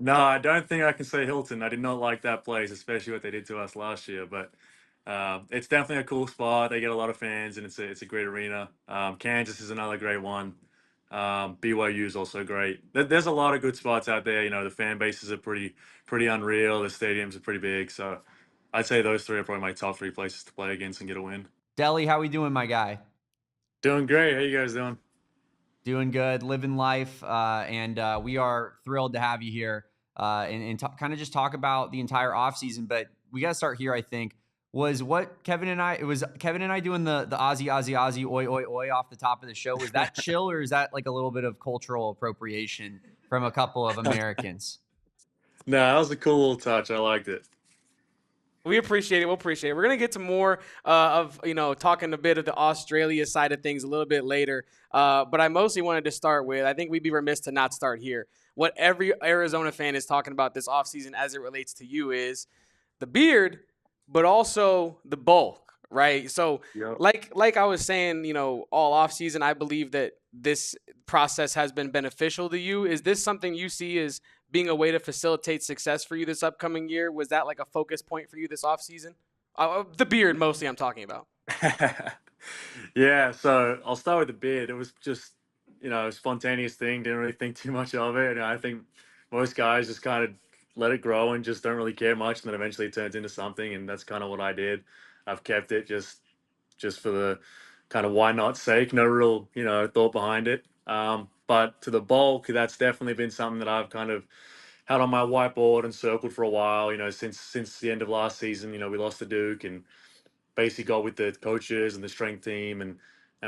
No, I don't think I can say Hilton. I did not like that place, especially what they did to us last year. But it's definitely a cool spot. They get a lot of fans, and it's a great arena. Kansas is another great one. BYU is also great. There's a lot of good spots out there. You know, the fan bases are pretty unreal. The stadiums are pretty big. So I'd say those three are probably my top three places to play against and get a win. Deli, how we doing, my guy? Doing great. How you guys doing? Doing good, living life, and we are thrilled to have you here and kind of just talk about the entire offseason. But we got to start here, I think. Was what Kevin and I, it was Kevin and I doing the Aussie, oi, oi, oi off the top of the show. Was that chill, or is that like a little bit of cultural appropriation from a couple of Americans? No, that was a cool little touch. I liked it. We appreciate it. We'll appreciate it. We're gonna get to more of talking a bit of the Australia side of things a little bit later. But I mostly wanted to start with, I think we'd be remiss to not start here. What every Arizona fan is talking about this offseason as it relates to you is the beard, but also the bulk, right? So Yep. like I was saying, all offseason, I believe that this process has been beneficial to you. Is this something you see as being a way to facilitate success for you this upcoming year? Was that like a focus point for you this offseason? The beard, mostly, I'm talking about. Yeah, so I'll start with the beard. It was just, a spontaneous thing. Didn't really think too much of it. And I think most guys just kind of let it grow and just don't really care much. And then eventually it turns into something. And that's kind of what I did. I've kept it just for the kind of why not sake. No real, thought behind it. But to the bulk, that's definitely been something that I've kind of had on my whiteboard and circled for a while. Since the end of last season, we lost to Duke and basically got with the coaches and the strength team and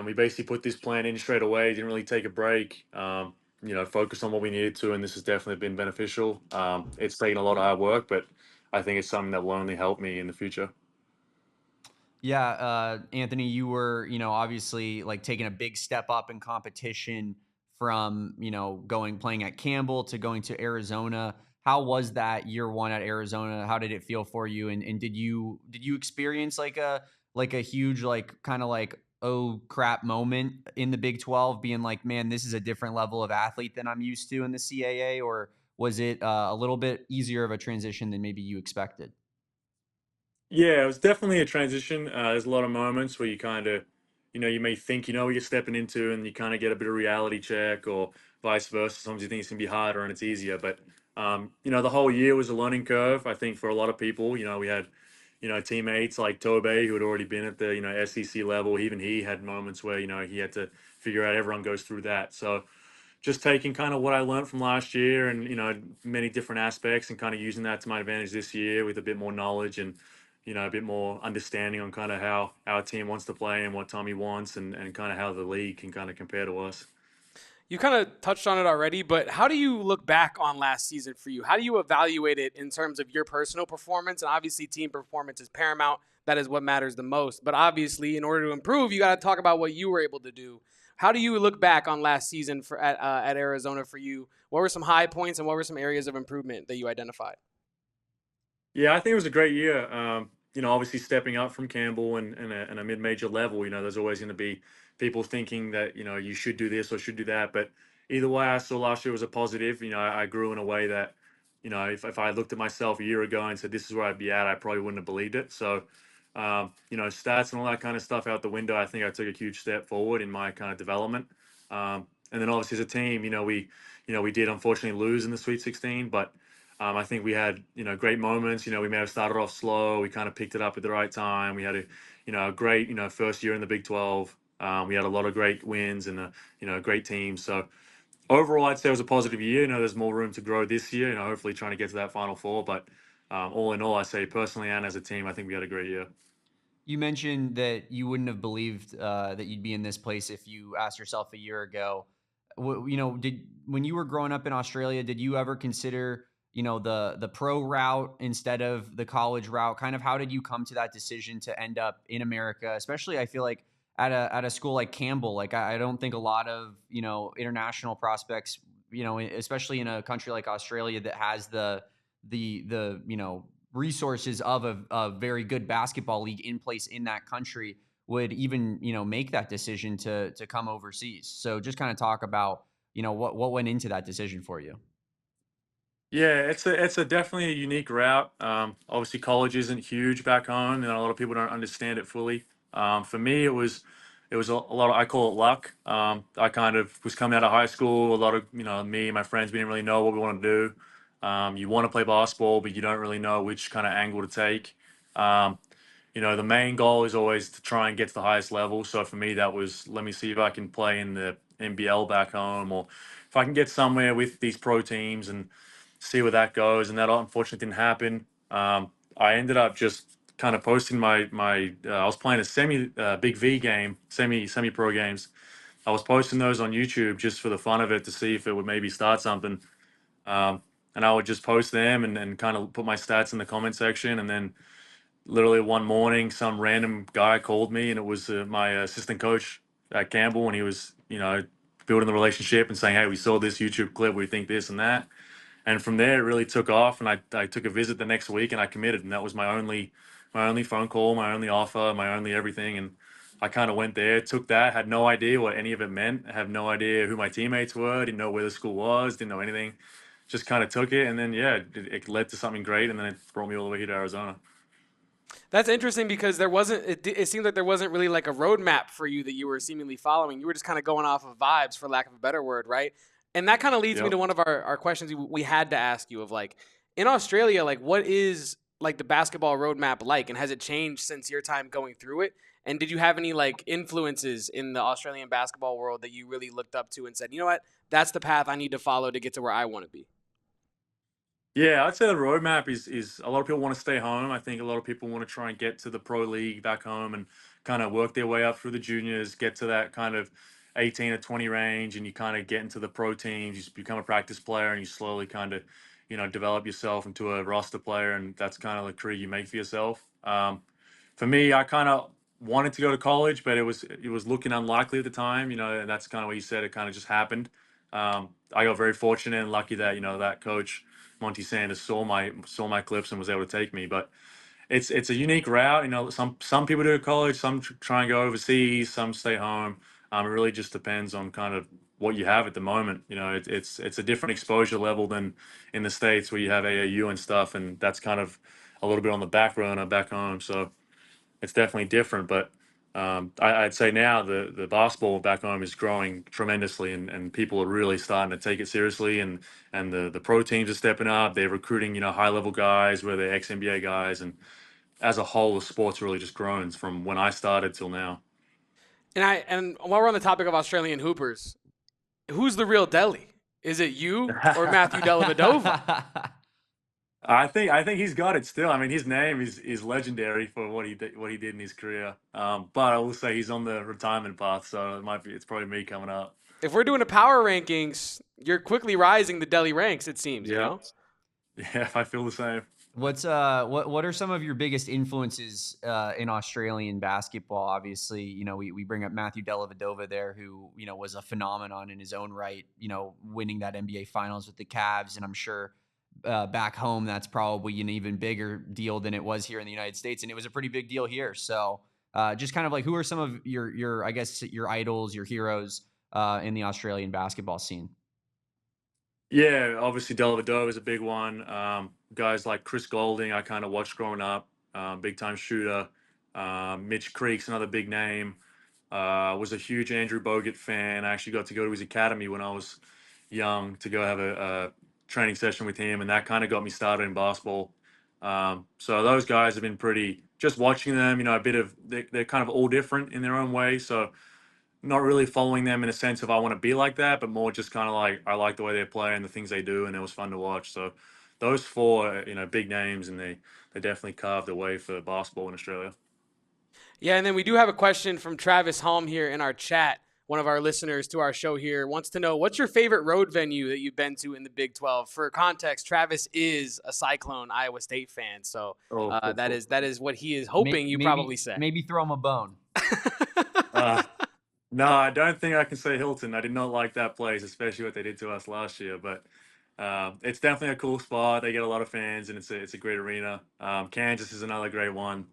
we basically put this plan in straight away. Didn't really take a break. Focused on what we needed to, and this has definitely been beneficial. It's taken a lot of hard work, but I think it's something that will only help me in the future. Yeah, Anthony, you were, obviously like taking a big step up in competition from, playing at Campbell to going to Arizona. How was that year one at Arizona? How did it feel for you? And did you experience like a huge like kind of like oh crap moment in the Big 12 being like, man, this is a different level of athlete than I'm used to in the CAA, or was it a little bit easier of a transition than maybe you expected? Yeah, it was definitely a transition. There's a lot of moments where you kind of, you may think you know what you're stepping into, and you kind of get a bit of reality check, or vice versa. Sometimes you think it's gonna be harder and it's easier, but the whole year was a learning curve. I think for a lot of people, we had, teammates like Tobe who had already been at the SEC level. Even he had moments where he had to figure out. Everyone goes through that, so just taking kind of what I learned from last year and many different aspects and kind of using that to my advantage this year with a bit more knowledge and a bit more understanding on kind of how our team wants to play and what Tommy wants and kind of how the league can kind of compare to us. You kind of touched on it already, but how do you look back on last season for you? How do you evaluate it in terms of your personal performance? And obviously, team performance is paramount. That is what matters the most. But obviously, in order to improve, you got to talk about what you were able to do. How do you look back on last season at Arizona for you? What were some high points and what were some areas of improvement that you identified? Yeah, I think it was a great year. Obviously stepping up from Campbell and a mid-major level, there's always going to be people thinking that, you should do this or should do that. But either way, I saw last year was a positive. I grew in a way that, if I looked at myself a year ago and said, this is where I'd be at, I probably wouldn't have believed it. So, stats and all that kind of stuff out the window, I think I took a huge step forward in my kind of development. And then obviously as a team, we did unfortunately lose in the Sweet 16, but I think we had, great moments. We may have started off slow. We kind of picked it up at the right time. We had a great, first year in the Big 12. We had a lot of great wins and a great team. So overall, I'd say it was a positive year. There's more room to grow this year. Hopefully trying to get to that Final Four. But all in all, I say personally and as a team, I think we had a great year. You mentioned that you wouldn't have believed that you'd be in this place if you asked yourself a year ago. Did when you were growing up in Australia, did you ever consider the pro route instead of the college route? Kind of how did you come to that decision to end up in America? Especially, I feel like at a school like Campbell, like I don't think a lot of international prospects, especially in a country like Australia that has the resources of a very good basketball league in place in that country would even make that decision to come overseas. So just kind of talk about what went into that decision for you. Yeah, it's a definitely a unique route. Obviously, college isn't huge back home, and a lot of people don't understand it fully. For me, it was a lot of, I call it luck. I kind of was coming out of high school. A lot of me and my friends, we didn't really know what we want to do. You want to play basketball, but you don't really know which kind of angle to take. Um, the main goal is always to try and get to the highest level. So for me, that was, let me see if I can play in the NBL back home, or if I can get somewhere with these pro teams and see where that goes. And that unfortunately didn't happen. I ended up just kind of posting my. I was playing a semi big V game, semi pro games. I was posting those on YouTube just for the fun of it to see if it would maybe start something. Um, and I would just post them and kind of put my stats in the comment section, and then literally one morning, some random guy called me, and it was my assistant coach at Campbell, and he was, building the relationship and saying, "Hey, we saw this YouTube clip. We think this and that." And from there, it really took off. And I took a visit the next week, and I committed, and that was my only phone call, my only offer, my only everything. And I kind of went there, took that, had no idea what any of it meant. I have no idea who my teammates were, didn't know where the school was, didn't know anything. Just kind of took it, and then yeah, it led to something great, and then it brought me all the way here to Arizona. That's interesting because there wasn't. It seemed like there wasn't really like a roadmap for you that you were seemingly following. You were just kind of going off of vibes, for lack of a better word, right? And that kind of leads me Yep. to one of our questions we had to ask you of like in Australia, like what is like the basketball roadmap like, and has it changed since your time going through it? And did you have any like influences in the Australian basketball world that you really looked up to and said, you know what, that's the path I need to follow to get to where I want to be? Yeah, I'd say the roadmap is a lot of people want to stay home. I think a lot of people want to try and get to the pro league back home and kind of work their way up through the juniors, get to that kind of 18 or 20 range, and you kind of get into the pro teams. You become a practice player, and you slowly kind of, develop yourself into a roster player, and that's kind of the career you make for yourself. For me, I kind of wanted to go to college, but it was looking unlikely at the time, and that's kind of what you said. It kind of just happened. I got very fortunate and lucky that that coach Monty Sanders saw my clips and was able to take me. But it's a unique route. Some people do college, some try and go overseas, some stay home. It really just depends on kind of what you have at the moment. It's a different exposure level than in the States where you have AAU and stuff, and that's kind of a little bit on the back burner back home. So it's definitely different. But I'd say now the basketball back home is growing tremendously, and people are really starting to take it seriously. And the pro teams are stepping up. They're recruiting high level guys, where they're ex NBA guys, and as a whole, the sport's really just grown from when I started till now. And while we're on the topic of Australian hoopers, who's the real Delhi? Is it you or Matthew Dellavedova? I think he's got it still. I mean, his name is legendary for what he did in his career. But I will say he's on the retirement path, so it's probably me coming up. If we're doing a power rankings, you're quickly rising the Delhi ranks, it seems, Yeah, yeah, I feel the same. What are some of your biggest influences in Australian basketball? Obviously, we bring up Matthew Dellavedova there, who was a phenomenon in his own right. Winning that NBA Finals with the Cavs, and I'm sure back home that's probably an even bigger deal than it was here in the United States, and it was a pretty big deal here. So, just kind of like, who are some of your I guess your idols, your heroes in the Australian basketball scene? Yeah, obviously Dellavedova is a big one. Guys like Chris Golding, I kind of watched growing up, big time shooter. Mitch Creek's another big name. Was a huge Andrew Bogut fan. I actually got to go to his academy when I was young to go have a training session with him, and that kind of got me started in basketball. So those guys have been pretty. Just watching them, a bit of they're kind of all different in their own way. So not really following them in a sense of I want to be like that, but more just kind of like I like the way they play and the things they do, and it was fun to watch. So those four, big names, and they definitely carved the way for basketball in Australia. Yeah, and then we do have a question from Travis Holm here in our chat. One of our listeners to our show here wants to know, what's your favorite road venue that you've been to in the Big 12? For context, Travis is a Cyclone Iowa State fan, so Oh, cool, that cool. is what he is hoping you probably say. Maybe throw him a bone. Uh, no, I don't think I can say Hilton. I did not like that place, especially what they did to us last year. But it's definitely a cool spot. They get a lot of fans, and it's a great arena. Kansas is another great one.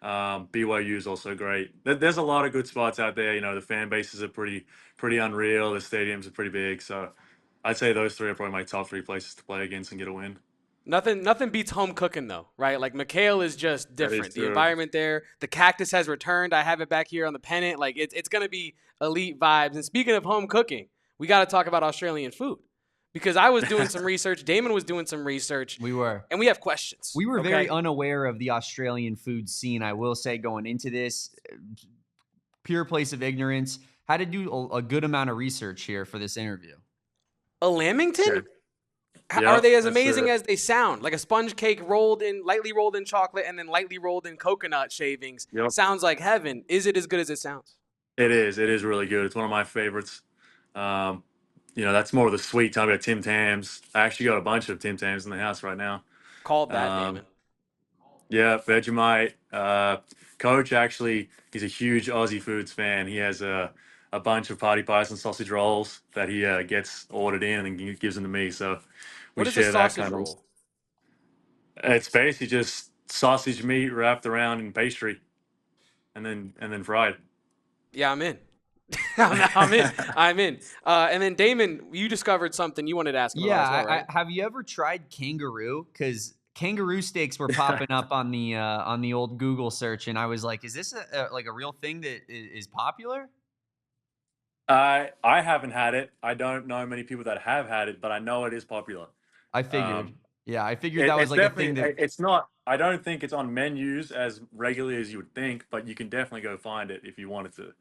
BYU is also great. There's a lot of good spots out there. The fan bases are pretty unreal. The stadiums are pretty big. So I'd say those three are probably my top three places to play against and get a win. Nothing beats home cooking though, right? Like McHale is just That is different. The true. environment there, the cactus has returned. I have it back here on the pennant. Like it's gonna be elite vibes. And speaking of home cooking, we got to talk about Australian food because I was doing some research. Damon was doing some research. We were. And we have questions. We were okay? very unaware of the Australian food scene, I will say, going into this. Pure place of ignorance. Had to do a good amount of research here for this interview. A lamington? Yep, Are they as amazing as they sound? Like a sponge cake lightly rolled in chocolate and then lightly rolled in coconut shavings. Yep. Sounds like heaven. Is it as good as it sounds? It is. It is really good. It's one of my favorites. That's more of the sweet time. We got Tim Tams. I actually got a bunch of Tim Tams in the house right now. Called that, Damon. Yeah, Vegemite. Coach actually, he's a huge Aussie foods fan. He has a bunch of party pies and sausage rolls that he gets ordered in and he gives them to me. So we What is share a that sausage kind roll? of. It's basically just sausage meat wrapped around in pastry, and then fried. Yeah, I'm in. I'm in. I'm in. And then Damon, you discovered something you wanted to ask him about as well, right? Have you ever tried kangaroo? Because kangaroo steaks were popping up on the old Google search, and I was like, is this like a real thing that is popular? I haven't had it. I don't know many people that have had it, but I know it is popular. I figured. I figured that was like a thing that it's not. I don't think it's on menus as regularly as you would think, but you can definitely go find it if you wanted to.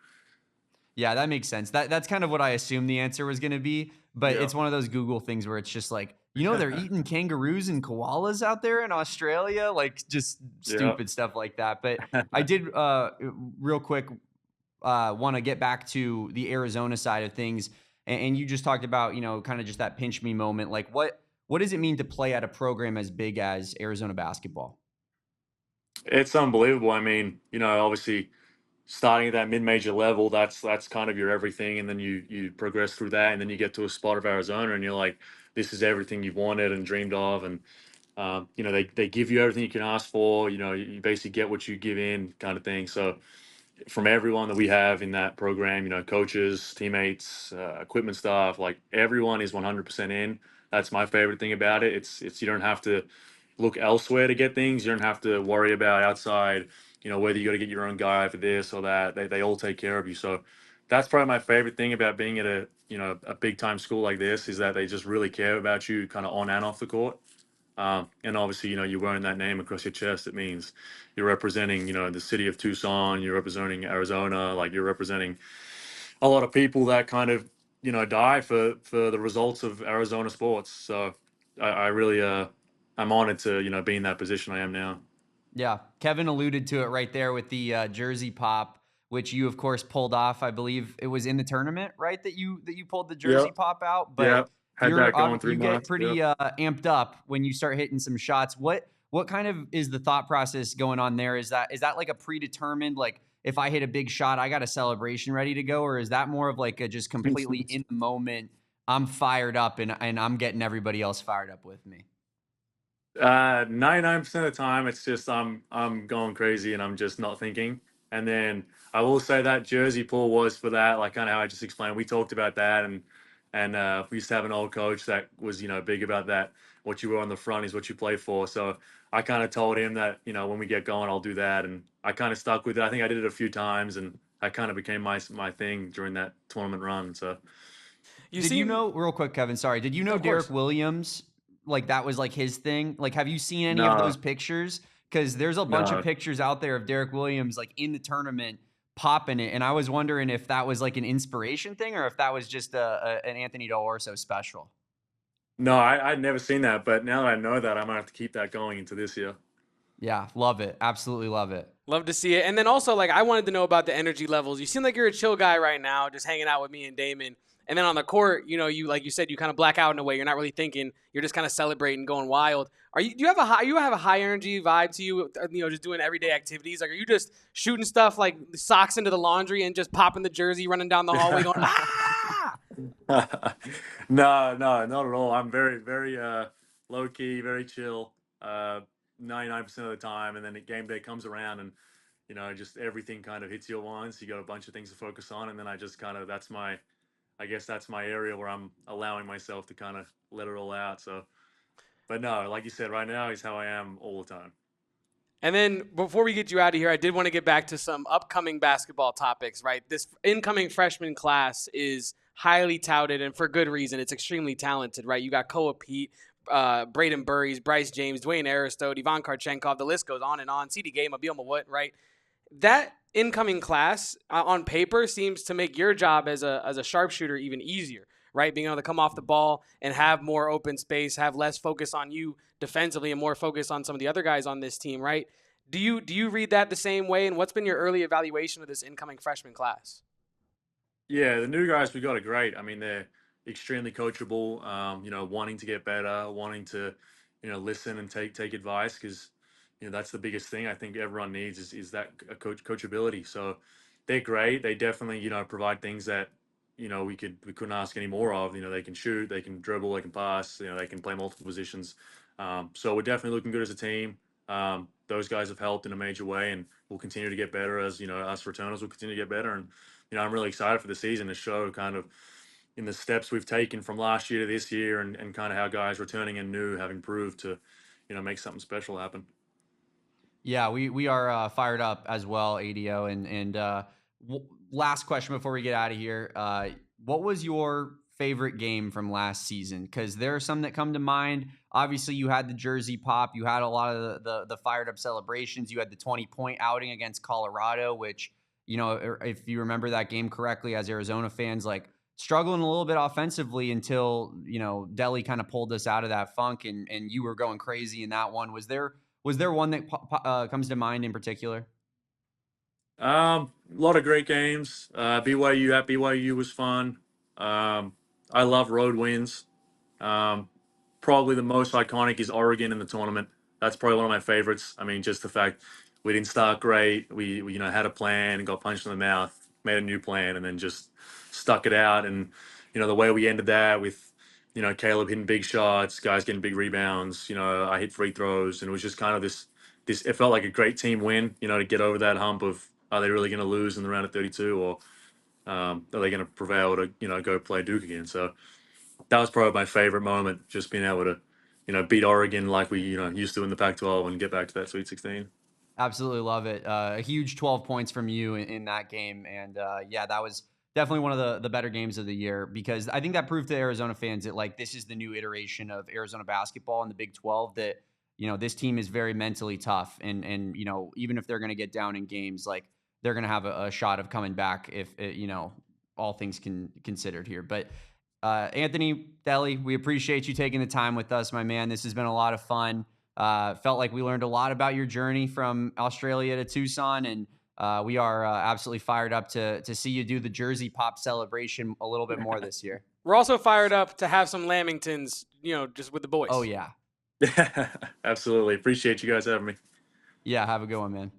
Yeah, that makes sense. That's kind of what I assumed the answer was going to be, but Yeah. it's one of those Google things where it's just like, they're eating kangaroos and koalas out there in Australia, like just stupid stuff like that. But I did real quick want to get back to the Arizona side of things, and you just talked about kind of just that pinch me moment. Like what does it mean to play at a program as big as Arizona basketball? It's unbelievable. I mean, obviously starting at that mid-major level, that's kind of your everything, and then you progress through that, and then you get to a spot of Arizona, and you're like, this is everything you've wanted and dreamed of, and they give you everything you can ask for. You basically get what you give in, kind of thing. So from everyone that we have in that program, coaches, teammates, equipment staff, like everyone is 100% in. That's my favorite thing about it. It's you don't have to look elsewhere to get things. You don't have to worry about outside, whether you got to get your own guy for this or that. They all take care of you. So that's probably my favorite thing about being at a big time school like this is that they just really care about you kind of on and off the court. And obviously, you're wearing that name across your chest. It means you're representing, the city of Tucson, you're representing Arizona, like you're representing a lot of people that kind of, die for the results of Arizona sports. So I really, I'm honored to, be in that position I am now. Yeah, Kevin alluded to it right there with the jersey pop, which you of course pulled off. I believe it was in the tournament, right? That you pulled the jersey pop out, but had that going through you get pretty amped up when you start hitting some shots. What kind of is the thought process going on there? Is that like a predetermined, like if I hit a big shot, I got a celebration ready to go, or is that more of like a just completely in the moment? I'm fired up and I'm getting everybody else fired up with me. 99% of the time, it's just I'm going crazy and I'm just not thinking. And then I will say that jersey pull was for that, like kind of how I just explained. We talked about that, and we used to have an old coach that was big about that. What you were on the front is what you play for. So I kind of told him that when we get going, I'll do that, and I kind of stuck with it. I think I did it a few times, and that kind of became my thing during that tournament run. So real quick, Kevin? Sorry, did you know Derek Williams? Like that was like his thing. Like, have you seen any of those pictures? Because there's a bunch of pictures out there of Derek Williams like in the tournament popping it, and I was wondering if that was like an inspiration thing or if that was just an Anthony Dell'Orso special. No, I'd never seen that, but now that I know that, I'm gonna have to keep that going into this year. Yeah, love it. Absolutely love it. Love to see it. And then also, like, I wanted to know about the energy levels. You seem like you're a chill guy right now, just hanging out with me and Damon. And then on the court, you like you said, you kind of black out in a way. You're not really thinking. You're just kind of celebrating, going wild. Do you have a high energy vibe to you? Just doing everyday activities. Like, are you just shooting stuff like socks into the laundry and just popping the jersey, running down the hallway, going ah? No, not at all. I'm very, very low key, very chill. 99% of the time, and then the game day comes around, and just everything kind of hits you at once. You got a bunch of things to focus on, and then I just kind of that's my I guess that's my area where I'm allowing myself to kind of let it all out. So, but no, like you said, right now is how I am all the time. And then before we get you out of here, I did want to get back to some upcoming basketball topics, right? This incoming freshman class is highly touted, and for good reason. It's extremely talented, right? You got Koa Pete, Braden Burries, Bryce James, Dwayne Aristote, Ivan Karchenkov. The list goes on and on. CD Gay, Mobile Mawut, right? That incoming class on paper seems to make your job as a sharpshooter even easier, right? Being able to come off the ball and have more open space, have less focus on you defensively and more focus on some of the other guys on this team, right? Do you read that the same way? And what's been your early evaluation of this incoming freshman class? Yeah, the new guys we got are great. I mean, they're extremely coachable. Wanting to get better, wanting to, listen and take advice because, that's the biggest thing I think everyone needs is that coachability. So they're great. They definitely, provide things that, we couldn't ask any more of. They can shoot, they can dribble, they can pass. They can play multiple positions. So we're definitely looking good as a team. Those guys have helped in a major way, and we'll continue to get better as us returners will continue to get better. And I'm really excited for the season to show kind of in the steps we've taken from last year to this year and kind of how guys returning and new have improved to, make something special happen. Yeah, we are fired up as well, ADO. And last question before we get out of here. What was your favorite game from last season? Because there are some that come to mind. Obviously, you had the jersey pop. You had a lot of the fired up celebrations. You had the 20-point outing against Colorado, which, if you remember that game correctly, as Arizona fans, like struggling a little bit offensively until, Delly kind of pulled us out of that funk and you were going crazy in that one. Was there one that comes to mind in particular? A lot of great games. BYU at BYU was fun. I love road wins. Probably the most iconic is Oregon in the tournament. That's probably one of my favorites. I mean, just the fact we didn't start great. We had a plan and got punched in the mouth, made a new plan, and then just stuck it out. And, the way we ended that with, Caleb hitting big shots, guys getting big rebounds, I hit free throws. And it was just kind of this, it felt like a great team win, to get over that hump of, are they really going to lose in the round of 32 or are they going to prevail to, go play Duke again? So, that was probably my favorite moment, just being able to, beat Oregon like we, used to in the Pac-12 and get back to that Sweet 16. Absolutely love it. A huge 12 points from you in that game. And yeah, that was definitely one of the better games of the year because I think that proved to Arizona fans that like this is the new iteration of Arizona basketball in the Big 12 that, this team is very mentally tough. And even if they're going to get down in games, like they're going to have a shot of coming back if, all things considered here. But Anthony Dell'Orso, we appreciate you taking the time with us, my man. This has been a lot of fun. Felt like we learned a lot about your journey from Australia to Tucson, and we are absolutely fired up to see you do the jersey pop celebration a little bit more this year. We're also fired up to have some Lamingtons, just with the boys. Oh, yeah. Absolutely. Appreciate you guys having me. Yeah, have a good one, man.